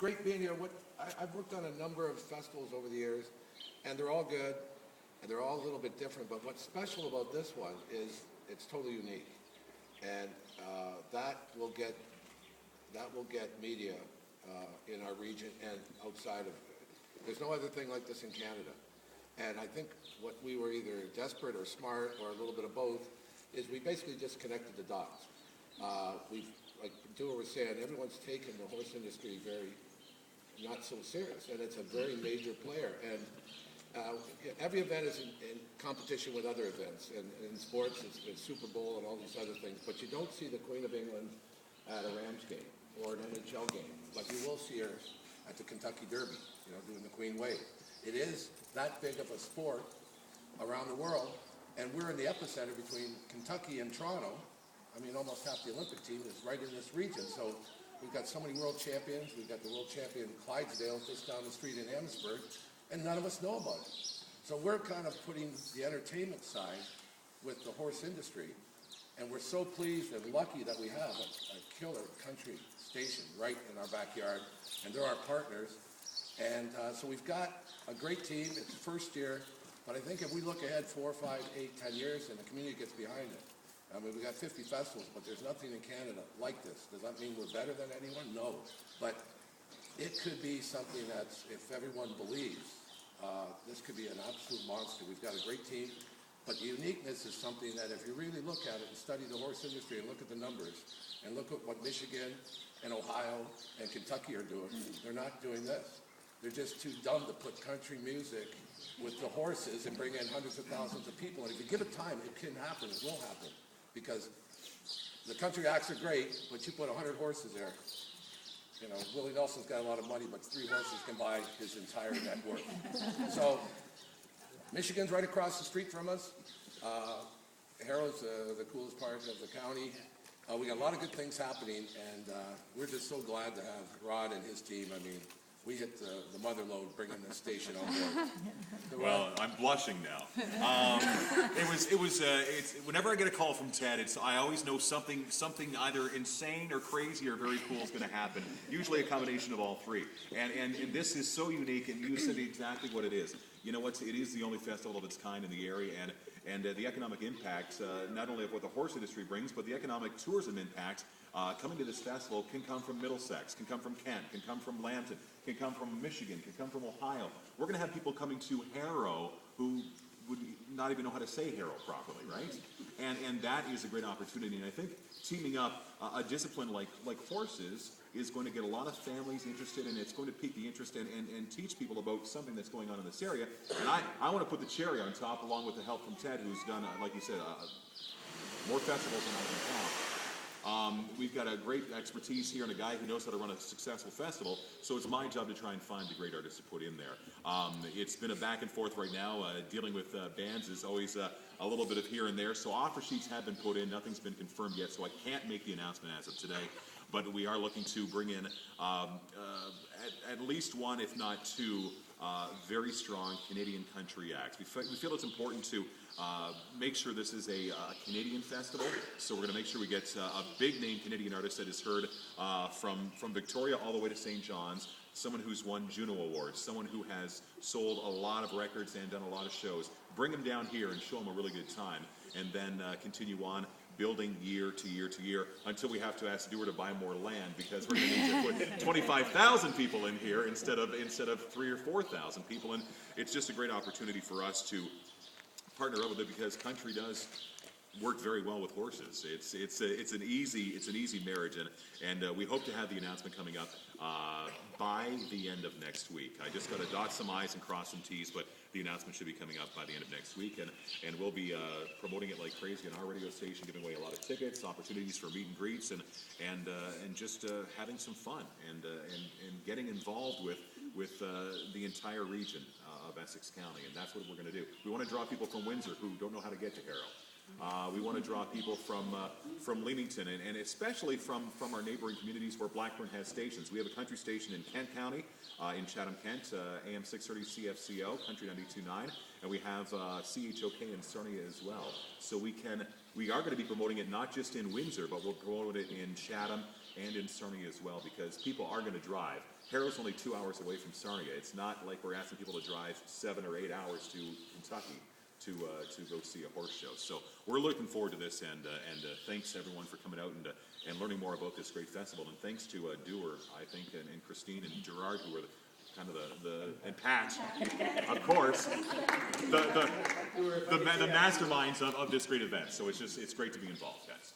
great being here. I've worked on a number of festivals over the years, and they're all good, and they're all a little bit different. But what's special about this one is it's totally unique, and that will get media in our region and outside of it. There's no other thing like this in Canada. And I think what we were either desperate or smart or a little bit of both is we basically just connected the dots. Like Dewar was saying, everyone's taken the horse industry very not so serious, and it's a very major player. And every event is in competition with other events. And in sports, it's Super Bowl and all these other things. But you don't see the Queen of England at a Rams game or an NHL game, like you will see her at the Kentucky Derby, doing the Queen Wave. It is that big of a sport around the world, and we're in the epicenter between Kentucky and Toronto. I mean, almost half the Olympic team is right in this region. So we've got so many world champions. We've got the world champion Clydesdale just down the street in Amherstburg, and none of us know about it. So we're kind of putting the entertainment side with the horse industry, and we're so pleased and lucky that we have a killer country station right in our backyard, and they're our partners. And so we've got a great team. It's the first year, but I think if we look ahead 4, 5, 8, 10 years and the community gets behind it, I mean, we've got 50 festivals, but there's nothing in Canada like this. Does that mean we're better than anyone? No. But it could be something that's, if everyone believes, this could be an absolute monster. We've got a great team, but the uniqueness is something that if you really look at it and study the horse industry and look at the numbers and look at what Michigan and Ohio and Kentucky are doing, they're not doing this. They're just too dumb to put country music with the horses and bring in hundreds of thousands of people. And if you give it time, it can happen. It will happen. Because the country acts are great, but you put 100 horses there. Willie Nelson's got a lot of money, but 3 horses can buy his entire net worth. So Michigan's right across the street from us. Harrow's the coolest part of the county. We got a lot of good things happening, and we're just so glad to have Rod and his team. I mean, we hit the mother load bringing this station on board. Well, I'm blushing now. It's whenever I get a call from Ted, I always know something either insane or crazy or very cool is going to happen. Usually a combination of all three. And this is so unique, and you said exactly what it is. You know what? It is the only festival of its kind in the area, and the economic impact, not only of what the horse industry brings, but the economic tourism impact coming to this festival can come from Middlesex, can come from Kent, can come from Lambton, can come from Michigan, can come from Ohio. We're going to have people coming to Harrow who would not even know how to say Harrow properly, right? And that is a great opportunity. And I think teaming up a discipline like horses is going to get a lot of families interested, and it's going to pique the interest and teach people about something that's going on in this area. And I want to put the cherry on top, along with the help from Ted, who's done, like you said, more festivals than I can count. We've got a great expertise here and a guy who knows how to run a successful festival, so it's my job to try and find the great artists to put in there. It's been a back and forth right now. Dealing with bands is always a little bit of here and there, so offer sheets have been put in. Nothing's been confirmed yet, so I can't make the announcement as of today. But we are looking to bring in at least one, if not two, very strong Canadian country acts. We feel it's important to make sure this is a Canadian festival, so we're going to make sure we get a big-name Canadian artist that is heard from Victoria all the way to St. John's, someone who's won Juno Awards, someone who has sold a lot of records and done a lot of shows. Bring them down here and show them a really good time, and then continue on building year to year to year until we have to ask Dewar to buy more land, because we're going to need to put 25,000 people in here instead of 3,000 or 4,000 people. And it's just a great opportunity for us to partner up with it, because country does work very well with horses. It's an easy marriage, and we hope to have the announcement coming up by the end of next week. I just got to dot some I's and cross some T's, but the announcement should be coming up by the end of next week, and we'll be promoting it like crazy on our radio station, giving away a lot of tickets, opportunities for meet and greets, and just having some fun and getting involved with the entire region of Essex County, and that's what we're going to do. We want to draw people from Windsor who don't know how to get to Harrow. We want to draw people from Leamington, and especially from our neighboring communities where Blackburn has stations. We have a country station in Kent County, in Chatham, Kent, AM 630 CFCO, Country 92.9, and we have CHOK in Sarnia as well. So we are going to be promoting it not just in Windsor, but we'll promote it in Chatham and in Sarnia as well, because people are going to drive. Harrow's only 2 hours away from Sarnia. It's not like we're asking people to drive 7 or 8 hours to Kentucky to go see a horse show. So we're looking forward to this, and thanks everyone for coming out and learning more about this great festival. And thanks to Dewar, I think, and Christine and Gerard, who are kind of and Pat, of course, the masterminds of this great event. So it's great to be involved, guys.